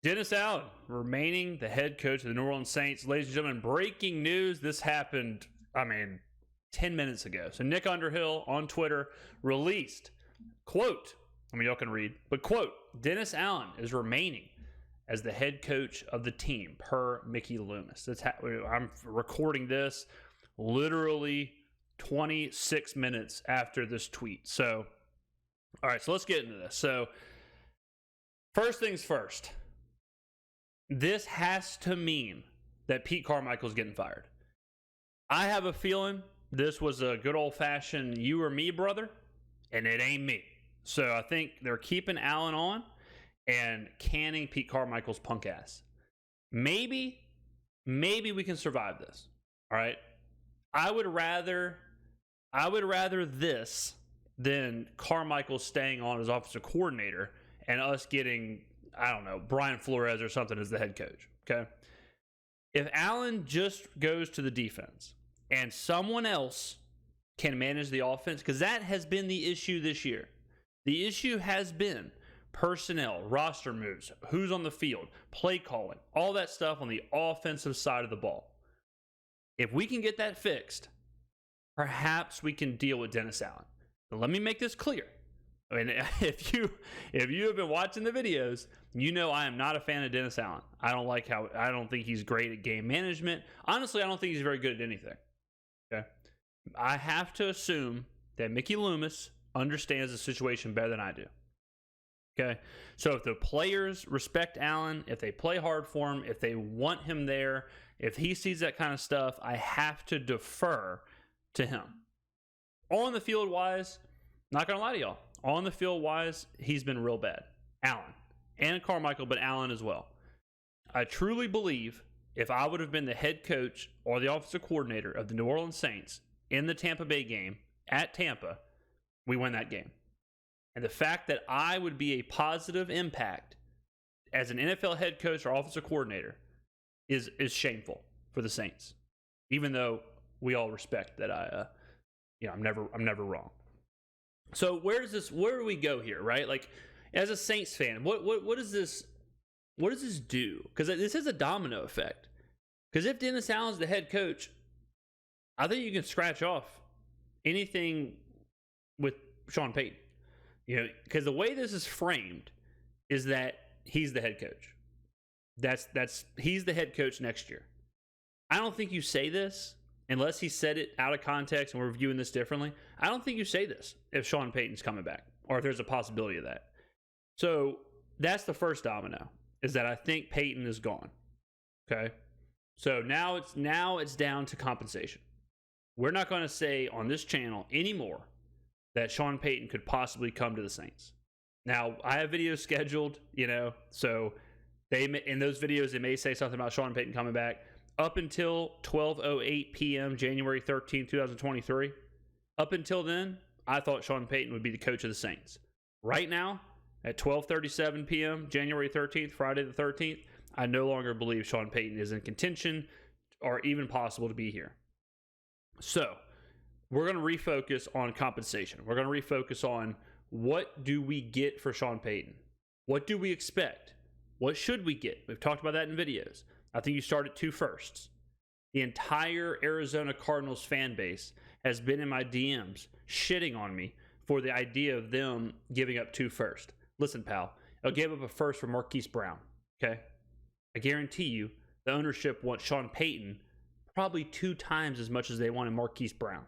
Dennis Allen remaining the head coach of the New Orleans Saints. Ladies and gentlemen, breaking news. This happened, 10 minutes ago. So Nick Underhill on Twitter released, quote, y'all can read, but quote, Dennis Allen is remaining as the head coach of the team per Mickey Loomis. I'm recording this literally 26 minutes after this tweet. So, all right, so let's get into this. So, first things first. This has to mean that Pete Carmichael's getting fired. I have a feeling this was a good old-fashioned you or me, brother, and it ain't me. So I think they're keeping Allen on and canning Pete Carmichael's punk ass. Maybe we can survive this. All right? I would rather this than Carmichael staying on as offensive coordinator and us getting, Brian Flores or something as the head coach, okay? If Allen just goes to the defense and someone else can manage the offense, because that has been the issue this year. The issue has been personnel, roster moves, who's on the field, play calling, all that stuff on the offensive side of the ball. If we can get that fixed, perhaps we can deal with Dennis Allen. But let me make this clear. If you have been watching the videos, you know I am not a fan of Dennis Allen. I don't think he's great at game management. Honestly, I don't think he's very good at anything. Okay. I have to assume that Mickey Loomis understands the situation better than I do. Okay. So if the players respect Allen, if they play hard for him, if they want him there, if he sees that kind of stuff, I have to defer to him. On the field wise, not going to lie to y'all. On the field wise, he's been real bad. Allen and Carmichael, but Allen as well. I truly believe if I would have been the head coach or the offensive coordinator of the New Orleans Saints in the Tampa Bay game at Tampa, we win that game. And the fact that I would be a positive impact as an NFL head coach or offensive coordinator is shameful for the Saints. Even though we all respect that I'm never wrong. So where do we go here, right? Like, as a Saints fan, what does this do? Because this is a domino effect. Because if Dennis Allen's the head coach, I think you can scratch off anything with Sean Payton. Because the way this is framed is that he's the head coach. He's the head coach next year. I don't think you say this unless he said it out of context and we're viewing this differently. I don't think you say this if Sean Payton's coming back or if there's a possibility of that. So that's the first domino, is that I think Payton is gone. Okay. So now it's down to compensation. We're not going to say on this channel anymore that Sean Payton could possibly come to the Saints. Now, I have videos scheduled, so in those videos, they may say something about Sean Payton coming back. Up until 12:08 p.m., January 13, 2023, up until then, I thought Sean Payton would be the coach of the Saints. Right now, at 12:37 p.m., January 13th, Friday the 13th, I no longer believe Sean Payton is in contention or even possible to be here. So, we're going to refocus on compensation. We're going to refocus on what do we get for Sean Payton? What do we expect? What should we get? We've talked about that in videos. I think you start at 2 firsts. The entire Arizona Cardinals fan base has been in my DMs shitting on me for the idea of them giving up 2 firsts. Listen, pal, I gave up a first for Marquise Brown, okay? I guarantee you the ownership wants Sean Payton probably 2 times as much as they wanted Marquise Brown,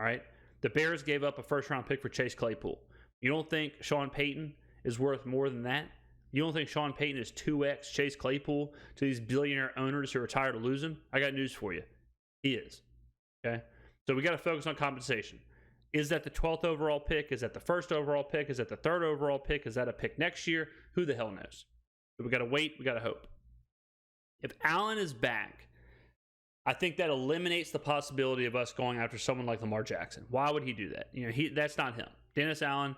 all right? The Bears gave up a first-round pick for Chase Claypool. You don't think Sean Payton is worth more than that? You don't think Sean Payton is 2x Chase Claypool to these billionaire owners who are tired of losing? I got news for you. He is. Okay? So we got to focus on compensation. Is that the 12th overall pick? Is that the 1st overall pick? Is that the 3rd overall pick? Is that a pick next year? Who the hell knows? But we got to wait. We got to hope. If Allen is back, I think that eliminates the possibility of us going after someone like Lamar Jackson. Why would he do that? That's not him. Dennis Allen.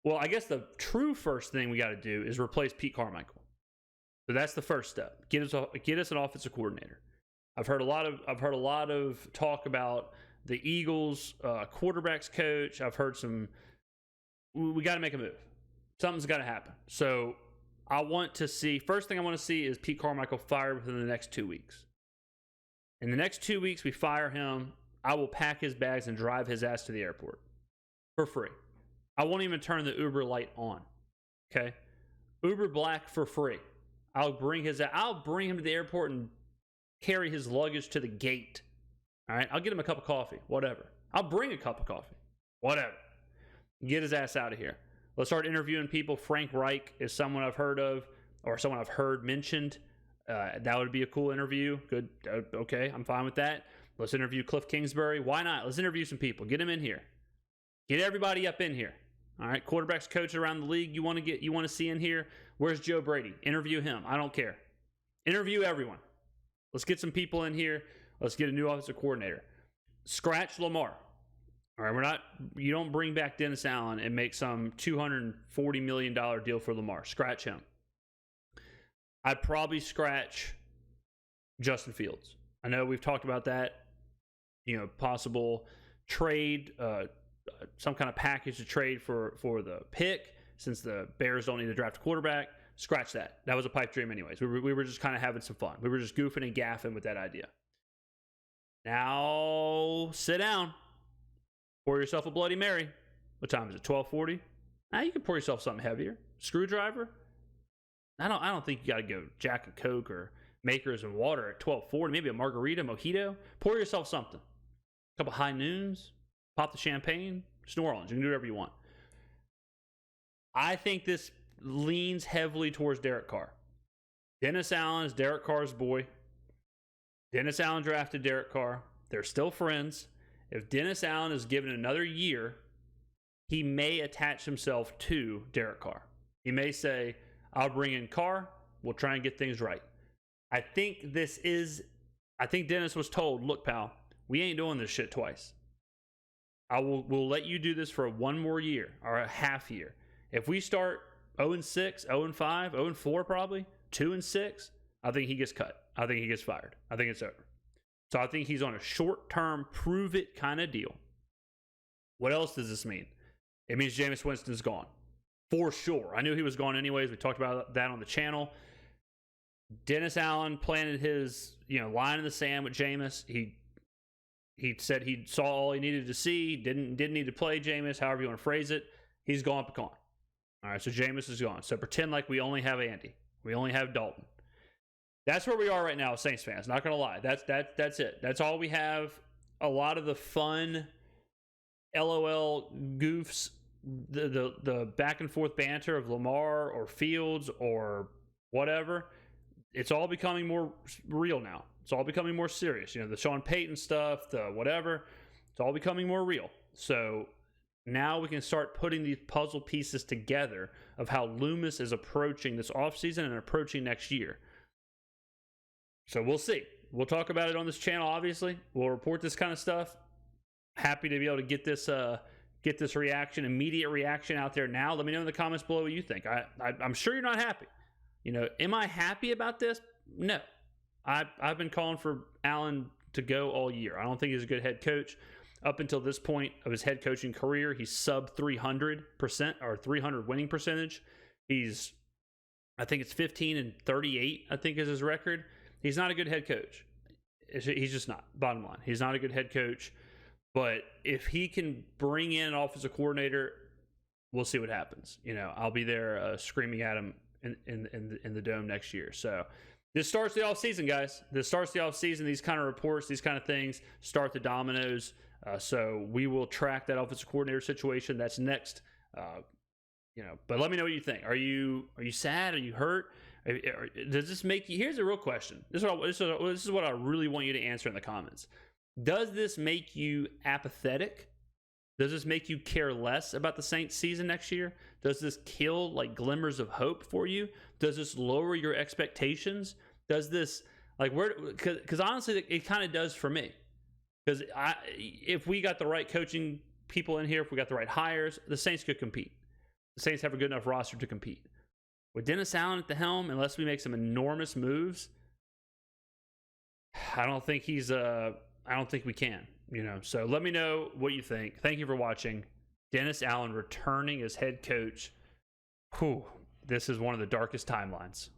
Well, I guess the true first thing we got to do is replace Pete Carmichael. So that's the first step. Get us an offensive coordinator. I've heard a lot of talk about the Eagles quarterbacks coach. I've heard we got to make a move. Something's got to happen. So first thing I want to see is Pete Carmichael fired within the next 2 weeks. In the next 2 weeks, we fire him. I will pack his bags and drive his ass to the airport for free. I won't even turn the Uber light on. Okay? Uber Black for free. I'll bring him to the airport and carry his luggage to the gate. All right? I'll get him a cup of coffee. Whatever. I'll bring a cup of coffee. Whatever. Get his ass out of here. Let's start interviewing people. Frank Reich is someone I've heard of, or someone I've heard mentioned. That would be a cool interview. Good. Okay, I'm fine with that. Let's interview Cliff Kingsbury. Why not? Let's interview some people. Get them in here. Get everybody up in here. All right, quarterbacks coach around the league. You want to see in here? Where's Joe Brady? Interview him. I don't care. Interview everyone. Let's get some people in here. Let's get a new offensive coordinator. Scratch Lamar. All right, you don't bring back Dennis Allen and make some $240 million deal for Lamar. Scratch him. I'd probably scratch Justin Fields. I know we've talked about that. Possible trade, some kind of package to trade for the pick, since the Bears don't need to draft a quarterback. Scratch that. That was a pipe dream anyways. We were just kind of having some fun. We were just goofing and gaffing with that idea. Now, sit down. Pour yourself a Bloody Mary. What time is it? 12:40? Now you can pour yourself something heavier. Screwdriver. I don't think you got to go Jack and Coke or Makers and water at 12:40. Maybe a margarita, mojito. Pour yourself something. A couple high noons. Pop the champagne. It's New Orleans. You can do whatever you want. I think this leans heavily towards Derek Carr. Dennis Allen is Derek Carr's boy. Dennis Allen drafted Derek Carr. They're still friends. If Dennis Allen is given another year, he may attach himself to Derek Carr. He may say, I'll bring in Carr. We'll try and get things right. I think Dennis was told, look, pal, we ain't doing this shit twice. We'll let you do this for one more year or a half year. If we start 0-6, 0-5, 0-4 probably, 2-6, I think he gets cut. I think he gets fired. I think it's over. So I think he's on a short-term, prove-it kind of deal. What else does this mean? It means Jameis Winston's gone. For sure. I knew he was gone anyways. We talked about that on the channel. Dennis Allen planted his line in the sand with Jameis. He said he saw all he needed to see. Didn't need to play Jameis, however you want to phrase it. He's gone pecan. All right, so Jameis is gone. So pretend like we only have Andy. We only have Dalton. That's where we are right now, Saints fans. Not gonna lie. That's it. That's all we have. A lot of the fun LOL goofs, the back and forth banter of Lamar or Fields or whatever, it's all becoming more real now. It's all becoming more serious. The Sean Payton stuff, the whatever, it's all becoming more real. So now we can start putting these puzzle pieces together of how Loomis is approaching this offseason and approaching next year. So we'll see. We'll talk about it on this channel, obviously. We'll report this kind of stuff. Happy to be able to get this immediate reaction out there now. Let me know in the comments below what you think. I'm sure you're not happy. Am I happy about this? No. I've been calling for Allen to go all year. I don't think he's a good head coach. Up until this point of his head coaching career, he's sub 300% or 300 winning percentage. I think it's 15-38, I think is his record. He's not a good head coach. He's just not. Bottom line, he's not a good head coach. But if he can bring in an offensive coordinator, we'll see what happens. I'll be there screaming at him in the dome next year. So this starts the offseason, guys. This starts the offseason. These kind of reports, these kind of things start the dominoes. So we will track that offensive coordinator situation. That's next. But let me know what you think. Are you sad? Are you hurt? Does this make you? Here's a real question. This is what I really want you to answer in the comments. Does this make you apathetic? Does this make you care less about the Saints season next year? Does this kill glimmers of hope for you? Does this lower your expectations? Does this because honestly it kind of does for me. Because if we got the right coaching people in here, if we got the right hires, the Saints could compete. The Saints have a good enough roster to compete. With Dennis Allen at the helm, unless we make some enormous moves, I don't think we can. So let me know what you think. Thank you for watching. Dennis Allen returning as head coach. Whew. this is one of the darkest timelines.